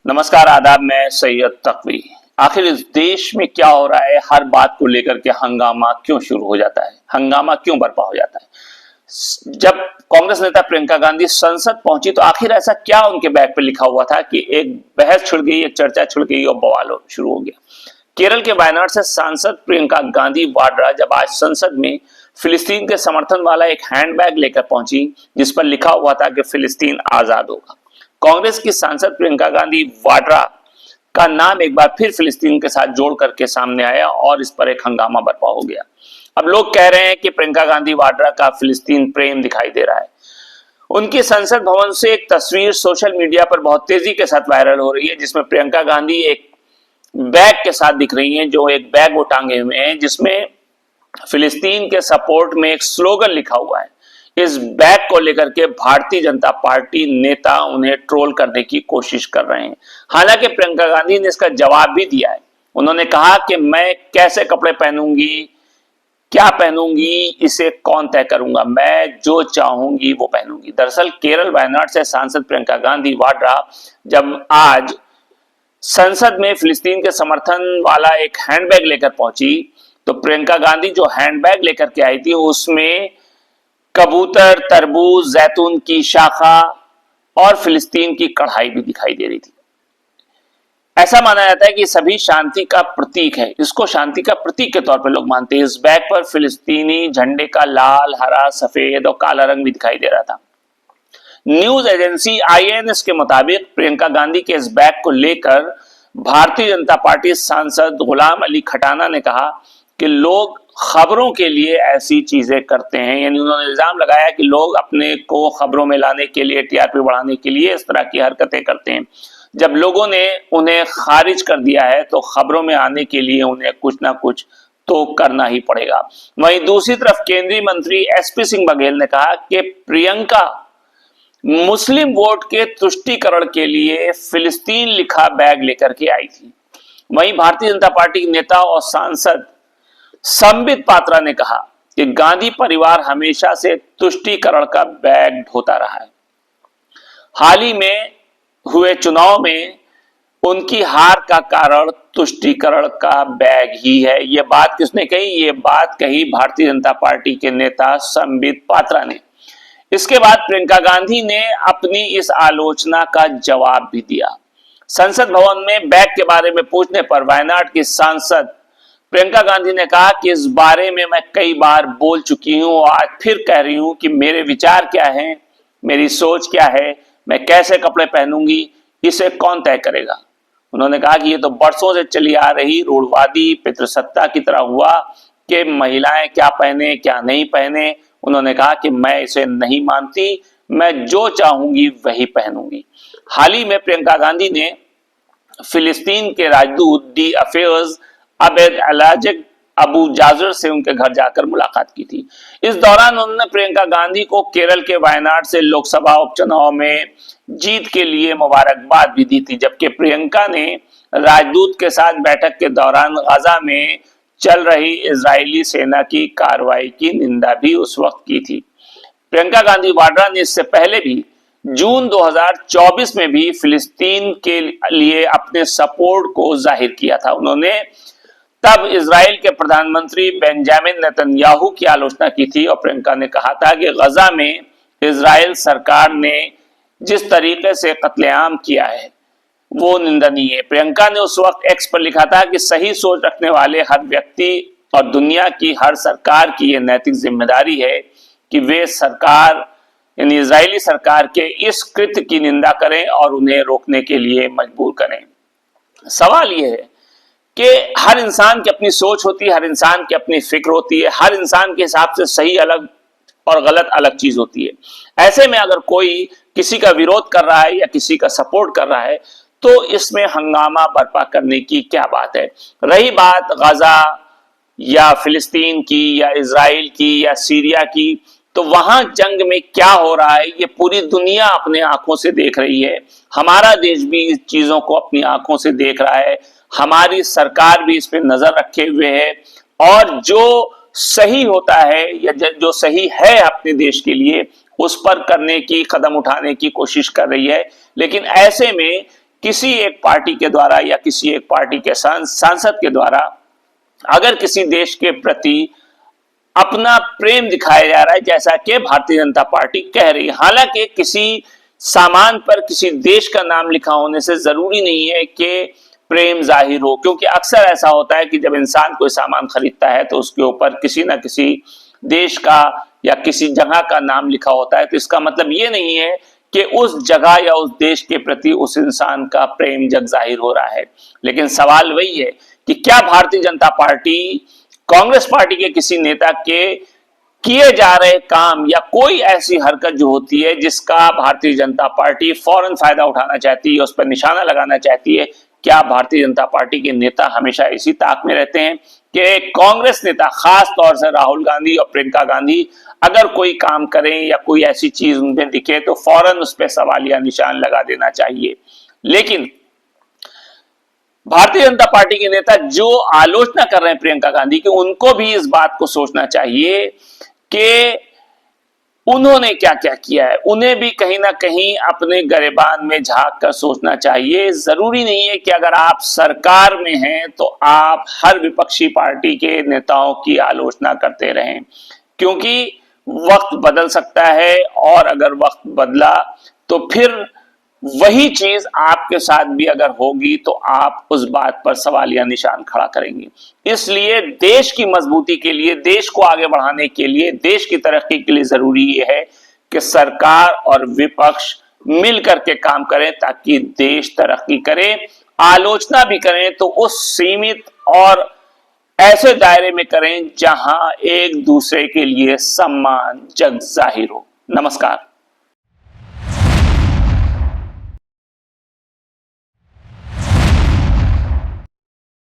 नमस्कार, आदाब। मैं सैयद तकवी। आखिर इस देश में क्या हो रहा है? हर बात को लेकर के हंगामा क्यों शुरू हो जाता है? हंगामा क्यों बर्पा हो जाता है? जब कांग्रेस नेता प्रियंका गांधी संसद पहुंची तो आखिर ऐसा क्या उनके बैग पे लिखा हुआ था कि एक बहस छिड़ गई, एक चर्चा छिड़ गई और बवाल शुरू हो गया। केरल के वायनाड से सांसद प्रियंका गांधी वाड्रा जब आज संसद में फिलिस्तीन के समर्थन वाला एक हैंडबैग लेकर पहुंची जिस पर लिखा हुआ था कि फिलिस्तीन आजाद होगा। कांग्रेस की सांसद प्रियंका गांधी वाड्रा का नाम एक बार फिर फिलिस्तीन के साथ जोड़ करके सामने आया और इस पर एक हंगामा बर्पा हो गया। अब लोग कह रहे हैं कि प्रियंका गांधी वाड्रा का फिलिस्तीन प्रेम दिखाई दे रहा है। उनकी संसद भवन से एक तस्वीर सोशल मीडिया पर बहुत तेजी के साथ वायरल हो रही है जिसमें प्रियंका गांधी एक बैग के साथ दिख रही हैं, जो एक बैग वो टांगे हुए हैं जिसमें फिलिस्तीन के सपोर्ट में एक स्लोगन लिखा हुआ है। इस बैग को लेकर के भारतीय जनता पार्टी नेता उन्हें ट्रोल करने की कोशिश कर रहे हैं। हालांकि प्रियंका गांधी ने इसका जवाब भी दिया है। उन्होंने कहा कि मैं कैसे कपड़े पहनूंगी, क्या पहनूंगी, इसे कौन तय करूंगा, मैं जो चाहूंगी वो पहनूंगी। दरअसल केरल वायनाड से सांसद प्रियंका गांधी वाड्रा जब आज संसद में फिलिस्तीन के समर्थन वाला एक हैंडबैग लेकर पहुंची तो प्रियंका गांधी जो हैंडबैग लेकर के आई थी उसमें कबूतर, तरबूज, जैतून की शाखा और फिलिस्तीन की कढ़ाई भी दिखाई दे रही थी। ऐसा माना जाता है कि सभी शांति का प्रतीक है। इसको शांति का प्रतीक के तौर पर लोग मानते हैं। इस बैग पर फिलिस्तीनी झंडे का लाल, हरा, सफेद और काला रंग भी दिखाई दे रहा था। न्यूज एजेंसी आईएनएस के मुताबिक प्रियंका गांधी के इस बैग को लेकर भारतीय जनता पार्टी सांसद गुलाम अली खटाना ने कहा कि लोग खबरों के लिए ऐसी चीजें करते हैं। यानी उन्होंने इल्जाम लगाया कि लोग अपने को खबरों में लाने के लिए, टीआरपी बढ़ाने के लिए इस तरह की हरकतें करते हैं। जब लोगों ने उन्हें खारिज कर दिया है तो खबरों में आने के लिए उन्हें कुछ ना कुछ तो करना ही पड़ेगा। वहीं दूसरी तरफ केंद्रीय मंत्री एसपी सिंह बघेल ने कहा कि प्रियंका मुस्लिम वोट के तुष्टीकरण के लिए फिलिस्तीन लिखा बैग लेकर के आई थी। वहीं भारतीय जनता पार्टी के नेता और सांसद संबित पात्रा ने कहा कि गांधी परिवार हमेशा से तुष्टीकरण का बैग ढोता रहा है। हाल ही में हुए चुनाव में उनकी हार का कारण तुष्टीकरण का बैग ही है। यह बात किसने कही? ये बात कही भारतीय जनता पार्टी के नेता संबित पात्रा ने। इसके बाद प्रियंका गांधी ने अपनी इस आलोचना का जवाब भी दिया। संसद भवन में बैग के बारे में पूछने पर वायनाड की सांसद प्रियंका गांधी ने कहा कि इस बारे में मैं कई बार बोल चुकी हूं और आज फिर कह रही हूं कि मेरे विचार क्या हैं, मेरी सोच क्या है, मैं कैसे कपड़े पहनूंगी, इसे कौन तय करेगा। उन्होंने कहा कि ये तो बरसों से चली आ रही रूढ़वादी पितृसत्ता की तरह हुआ कि महिलाएं क्या पहने क्या नहीं पहने। उन्होंने कहा कि मैं इसे नहीं मानती, मैं जो चाहूंगी वही पहनूंगी। हाल ही में प्रियंका गांधी ने फिलिस्तीन के राजदूत डी अफेयर्स अबेद अलाजिक अबू जाजर से उनके घर जाकर मुलाकात की थी। इस दौरान उन्होंने प्रियंका गांधी को केरल के वायनाड से लोकसभा उपचुनाव में जीत के लिए मुबारकबाद भी दी थी। जबकि प्रियंका ने राजदूत के साथ बैठक के दौरान गजा में चल रही इजरायली सेना की कार्रवाई की निंदा भी उस वक्त की थी। प्रियंका गांधी वाड्रा ने इससे पहले भी जून 2024 में भी फिलिस्तीन के लिए अपने सपोर्ट को जाहिर किया था। उन्होंने तब इजराइल के प्रधानमंत्री बेंजामिन नेतन्याहू की आलोचना की थी और प्रियंका ने कहा था कि गजा में इजराइल सरकार ने जिस तरीके से कत्लेआम किया है वो निंदनीय है। प्रियंका ने उस वक्त एक्स पर लिखा था कि सही सोच रखने वाले हर व्यक्ति और दुनिया की हर सरकार की यह नैतिक जिम्मेदारी है कि वे सरकार यानी इजरायली सरकार के इस कृत्य की निंदा करें और उन्हें रोकने के लिए मजबूर करें। सवाल यह है कि हर इंसान की अपनी सोच होती है, हर इंसान की अपनी फिक्र होती है, हर इंसान के हिसाब से सही अलग और गलत अलग चीज होती है। ऐसे में अगर कोई किसी का विरोध कर रहा है या किसी का सपोर्ट कर रहा है तो इसमें हंगामा बर्पा करने की क्या बात है। रही बात गजा या फिलिस्तीन की या इजराइल की या सीरिया की, तो वहां जंग में क्या हो रहा है ये पूरी दुनिया अपने आंखों से देख रही है। हमारा देश भी इस चीजों को अपनी आंखों से देख रहा है, हमारी सरकार भी इस पे नजर रखे हुए है और जो सही होता है या जो सही है अपने देश के लिए उस पर करने की, कदम उठाने की कोशिश कर रही है। लेकिन ऐसे में किसी एक पार्टी के द्वारा या किसी एक पार्टी के सांसद के द्वारा अगर किसी देश के प्रति अपना प्रेम दिखाया जा रहा है, जैसा कि भारतीय जनता पार्टी कह रही है। हालांकि किसी सामान पर किसी देश का नाम लिखा होने से जरूरी नहीं है कि प्रेम जाहिर हो, क्योंकि अक्सर ऐसा होता है कि जब इंसान कोई सामान खरीदता है तो उसके ऊपर किसी ना किसी देश का या किसी जगह का नाम लिखा होता है। तो इसका मतलब ये नहीं है कि उस जगह या उस देश के प्रति उस इंसान का प्रेम जग जाहिर हो रहा है। लेकिन सवाल वही है कि क्या भारतीय जनता पार्टी कांग्रेस पार्टी के किसी नेता के किए जा रहे काम या कोई ऐसी हरकत जो होती है जिसका भारतीय जनता पार्टी फौरन फायदा उठाना चाहती है, उस पर निशाना लगाना चाहती है, क्या भारतीय जनता पार्टी के नेता हमेशा इसी ताक में रहते हैं कि कांग्रेस नेता, खास तौर से राहुल गांधी और प्रियंका गांधी, अगर कोई काम करें या कोई ऐसी चीज उनमें दिखे तो फौरन उस पर सवालिया निशान लगा देना चाहिए। लेकिन भारतीय जनता पार्टी के नेता जो आलोचना कर रहे हैं प्रियंका गांधी की, उनको भी इस बात को सोचना चाहिए कि उन्होंने क्या क्या किया है। उन्हें भी कहीं ना कहीं अपने गिरेबान में झांक कर सोचना चाहिए। जरूरी नहीं है कि अगर आप सरकार में हैं तो आप हर विपक्षी पार्टी के नेताओं की आलोचना करते रहें, क्योंकि वक्त बदल सकता है और अगर वक्त बदला तो फिर वही चीज आपके साथ भी अगर होगी तो आप उस बात पर सवालिया निशान खड़ा करेंगे। इसलिए देश की मजबूती के लिए, देश को आगे बढ़ाने के लिए, देश की तरक्की के लिए जरूरी यह है कि सरकार और विपक्ष मिलकर के काम करें ताकि देश तरक्की करे। आलोचना भी करें तो उस सीमित और ऐसे दायरे में करें जहां एक दूसरे के लिए सम्मान जग जाहिर हो। नमस्कार।